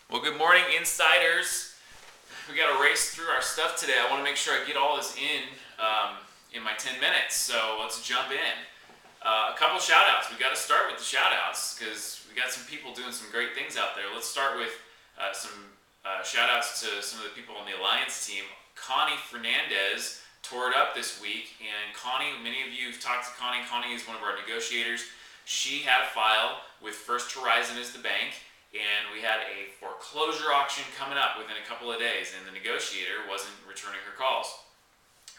Well, good morning, insiders. We got to race through our stuff today. I want to make sure I get all this in my 10 minutes. So let's jump in. A couple shout outs. We got to start with the shout outs because we got some people doing some great things out there. Let's start with some shout outs to some of the people on the Alliance team. Connie Fernandez tore it up this week. And Connie, many of you have talked to Connie. Connie is one of our negotiators. She had a file with First Horizon as the bank. And we had a foreclosure auction coming up within a couple of days, and the negotiator wasn't returning her calls.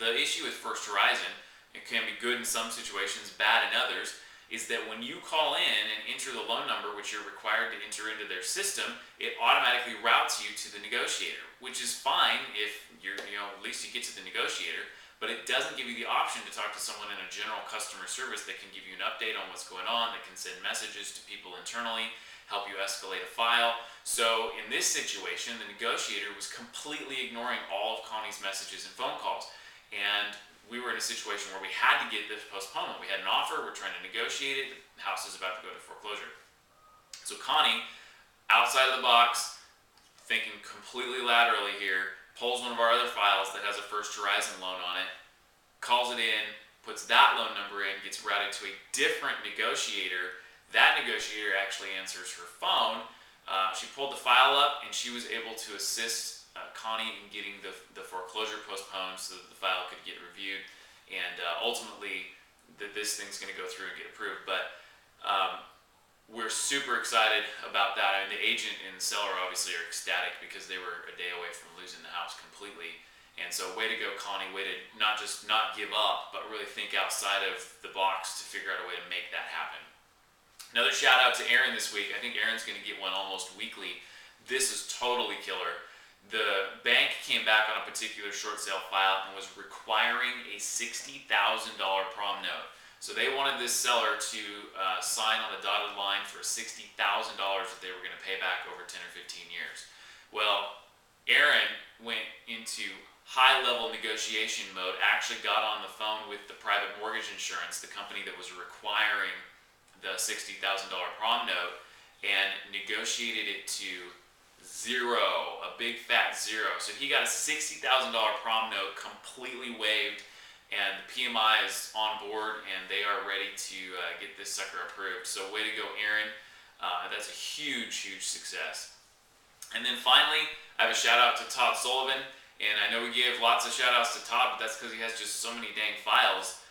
The issue with First Horizon, it can be good in some situations, bad in others, is that when you call in and enter the loan number, which you're required to enter into their system, it automatically routes you to the negotiator, which is fine if you're, at least you get to the negotiator, but it doesn't give you the option to talk to someone in a general customer service that can give you an update on what's going on, that can send messages to people internally, help you escalate a file. So in this situation, the negotiator was completely ignoring all of Connie's messages and phone calls. And we were in a situation where we had to get this postponement. We had an offer, we're trying to negotiate it, the house is about to go to foreclosure. So Connie, outside of the box, thinking completely laterally here, pulls one of our other files that has a First Horizon loan on it, calls it in, puts that loan number in, gets routed to a different negotiator. That negotiator actually answers her phone. She pulled the file up and she was able to assist Connie in getting the foreclosure postponed so that the file could get reviewed, and ultimately this thing's going to go through and get approved. But we're super excited about that. And the agent and the seller obviously are ecstatic because they were a day away from losing the house completely. And so way to go, Connie. Way to not just not give up, but really think outside of the box to figure out a way to make that happen. Another shout out to Aaron this week. I think Aaron's going to get one almost weekly. This is totally killer. The bank came back on a particular short sale file and was requiring a $60,000 prom note. So they wanted this seller to sign on the dotted line for $60,000 that they were going to pay back over 10 or 15 years. Well, Aaron went into high-level negotiation mode, actually got on the phone with the private mortgage insurance, the company that was requiring the $60,000 prom note, and negotiated it to zero, a big fat zero. So he got a $60,000 prom note completely waived, and the PMI is on board and they are ready to get this sucker approved. So way to go, Aaron. That's a huge, huge success. And then finally, I have a shout out to Todd Sullivan. And I know we gave lots of shout outs to Todd, but that's because he has just so many dang files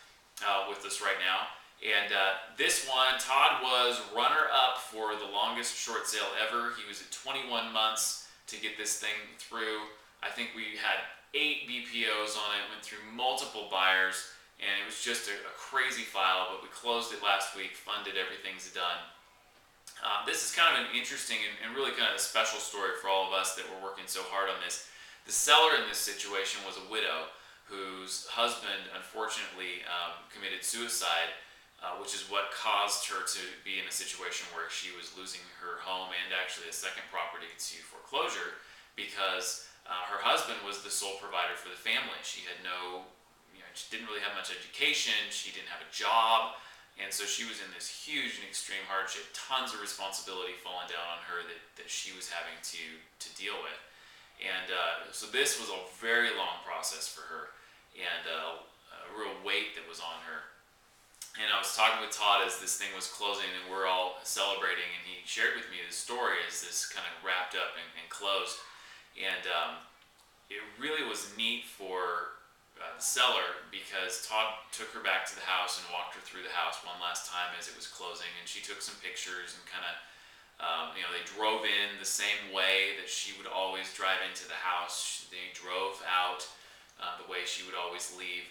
with us right now. And this one, Todd was runner-up for the longest short sale ever. He was at 21 months to get this thing through. I think we had 8 BPOs on it, went through multiple buyers, and it was just a crazy file, but we closed it last week, funded, everything's done. This is kind of an interesting and really kind of a special story for all of us that were working so hard on this. The seller in this situation was a widow whose husband unfortunately committed suicide, which is what caused her to be in a situation where she was losing her home and actually a second property to foreclosure because her husband was the sole provider for the family. She had she didn't really have much education, she didn't have a job, and so she was in this huge and extreme hardship, tons of responsibility falling down on her that she was having to deal with. And so this was a very long process for her, and a real weight that was on her. And I was talking with Todd as this thing was closing and we're all celebrating, and he shared with me this story as this kind of wrapped up and closed. And it really was neat for the seller because Todd took her back to the house and walked her through the house one last time as it was closing, and she took some pictures and kind of, they drove in the same way that she would always drive into the house. They drove out the way she would always leave.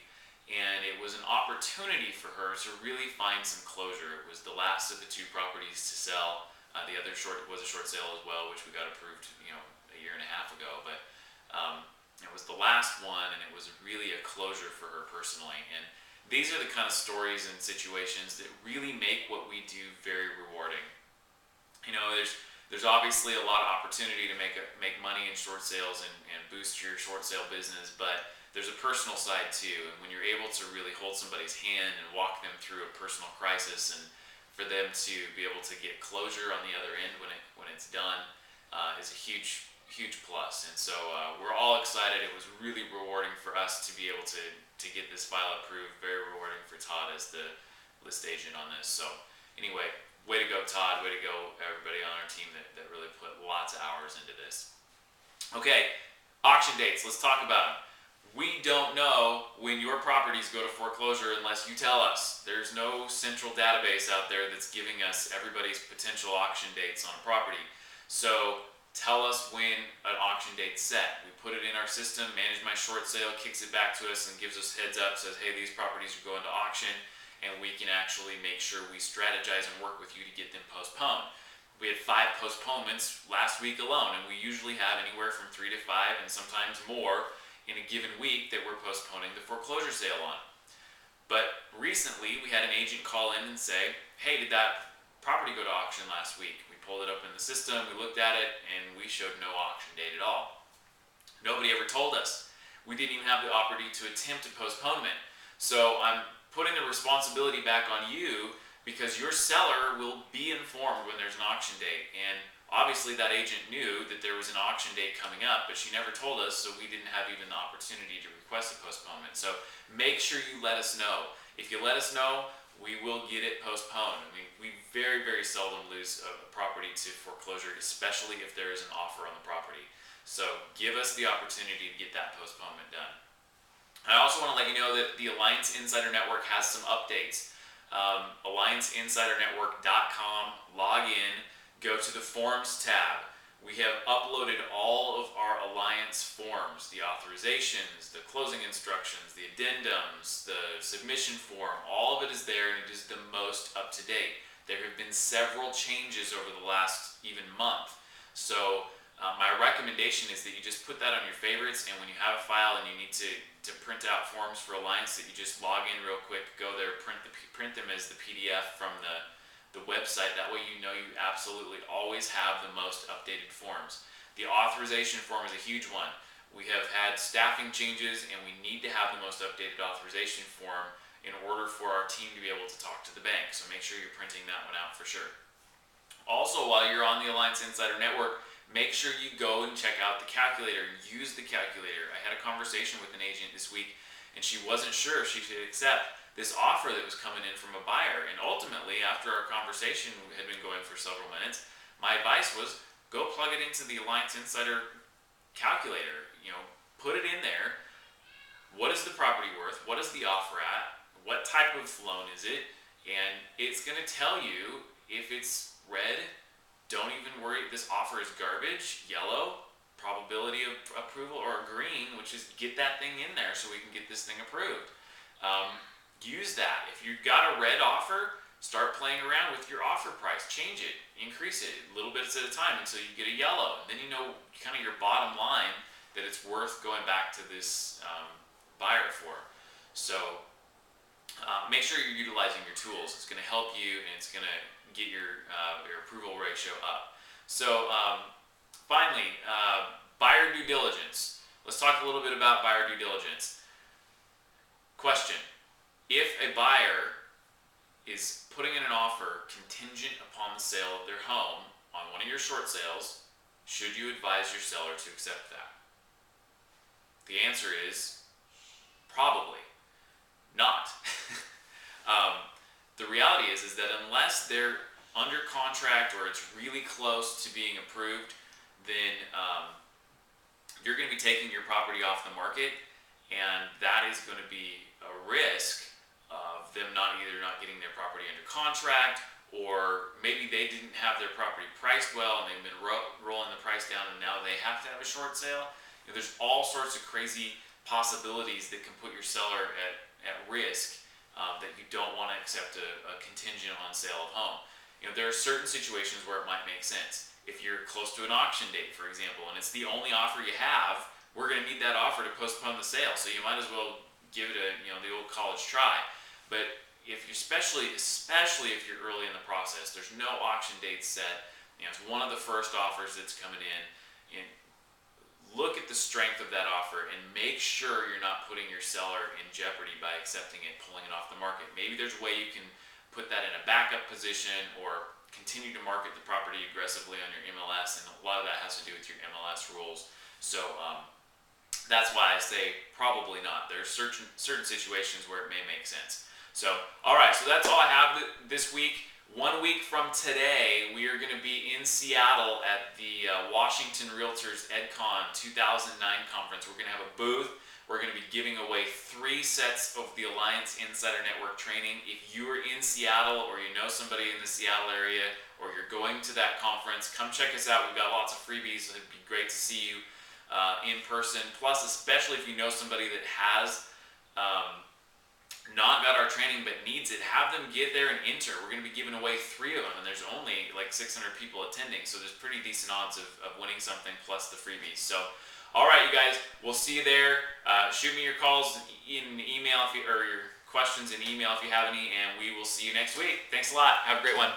And it was an opportunity for her to really find some closure. It was the last of the 2 properties to sell. The other was a short sale as well, which we got approved, a year and a half ago. But it was the last one, and it was really a closure for her personally. And these are the kind of stories and situations that really make what we do very rewarding. There's obviously a lot of opportunity to make money in short sales and boost your short sale business, but there's a personal side too, and when you're able to really hold somebody's hand and walk them through a personal crisis, and for them to be able to get closure on the other end when it's done, is a huge plus. And so we're all excited. It was really rewarding for us to be able to get this file approved. Very rewarding for Todd as the list agent on this. So anyway, way to go, Todd. Way to go, everybody on our team that really put lots of hours into this. Okay, auction dates. Let's talk about them. We don't know when your properties go to foreclosure unless you tell us. There's no central database out there that's giving us everybody's potential auction dates on a property. So tell us when an auction date's set. We put it in our system, Manage My Short Sale kicks it back to us and gives us heads up, says, hey, these properties are going to auction, and we can actually make sure we strategize and work with you to get them postponed. We had 5 postponements last week alone, and we usually have anywhere from 3 to 5 and sometimes more in a given week that we're postponing the foreclosure sale on. But recently we had an agent call in and say, hey, did that property go to auction last week? We pulled it up in the system, we looked at it, and we showed no auction date at all. Nobody ever told us. We didn't even have the opportunity to attempt a postponement. So I'm putting the responsibility back on you, because your seller will be informed when there's an auction date. And obviously that agent knew that there was an auction date coming up, but she never told us, so we didn't have even the opportunity to request a postponement. So make sure you let us know. If you let us know, we will get it postponed. I mean, we very, very seldom lose a property to foreclosure, especially if there is an offer on the property. So give us the opportunity to get that postponement done. I also want to let you know that the Alliance Insider Network has some updates. AllianceInsiderNetwork.com, log in, go to the Forms tab. We have uploaded all of our Alliance forms, the authorizations, the closing instructions, the addendums, the submission form, all of it is there, and it is the most up to date. There have been several changes over the last even month. So my recommendation is that you just put that on your favorites, and when you have a file and you need to print out forms for Alliance, that you just log in real quick, go there, print them as the PDF from the website. That way you know you absolutely always have the most updated forms. The authorization form is a huge one. We have had staffing changes, and we need to have the most updated authorization form in order for our team to be able to talk to the bank. So make sure you're printing that one out for sure. Also, while you're on the Alliance Insider Network, make sure you go and check out the calculator and use the calculator. I had a conversation with an agent this week, and she wasn't sure if she could accept this offer that was coming in from a buyer. And ultimately, after our conversation had been going for several minutes, my advice was go plug it into the Alliance Insider calculator. You know, put it in there. What is the property worth? What is the offer at? What type of loan is it? And it's going to tell you if it's red, don't even worry, this offer is garbage, yellow, probability of approval, or green, which is get that thing in there so we can get this thing approved. Use that. If you've got a red offer, start playing around with your offer price. Change it, increase it little bits at a time until you get a yellow. And then you know kind of your bottom line that it's worth going back to this buyer for. So make sure you're utilizing your tools. It's going to help you, and it's going to get your approval ratio up. So finally, buyer due diligence. Let's talk a little bit about buyer due diligence. Question: if a buyer is putting in an offer contingent upon the sale of their home on one of your short sales, should you advise your seller to accept that? The answer is probably not. The reality is that unless they're under contract or it's really close to being approved, then you're going to be taking your property off the market, and that is going to be a risk of them not getting their property under contract, or maybe they didn't have their property priced well and they've been rolling the price down, and now they have to have a short sale. You know, there's all sorts of crazy possibilities that can put your seller at risk, that you don't want to accept a contingent on sale of home. You know, there are certain situations where it might make sense. If you're close to an auction date, for example, and it's the only offer you have, we're going to need that offer to postpone the sale. So you might as well give it the old college try. But if you, especially if you're early in the process, there's no auction date set. You know, it's one of the first offers that's coming in. And look at the strength of that offer and make sure you're not putting your seller in jeopardy by accepting it, pulling it off the market. Maybe there's a way you can put that in a backup position, or continue to market the property aggressively on your MLS, and a lot of that has to do with your MLS rules. So that's why I say probably not. There are certain situations where it may make sense. So, all right, so that's all I have this week. 1 week from today, we are going to be in Seattle at the Washington Realtors EdCon 2009 conference. We're going to have a booth. We're going to be giving away 3 sets of the Alliance Insider Network training. If you are in Seattle, or you know somebody in the Seattle area, or you're going to that conference, come check us out. We've got lots of freebies. It'd be great to see you in person. Plus, especially if you know somebody that has not got our training but needs it, have them get there and enter. We're going to be giving away 3 of them, and there's only like 600 people attending, so there's pretty decent odds of winning something plus the freebies. So, all right, you guys, we'll see you there. Shoot me your calls in email or your questions in email if you have any, and we will see you next week. Thanks a lot. Have a great one.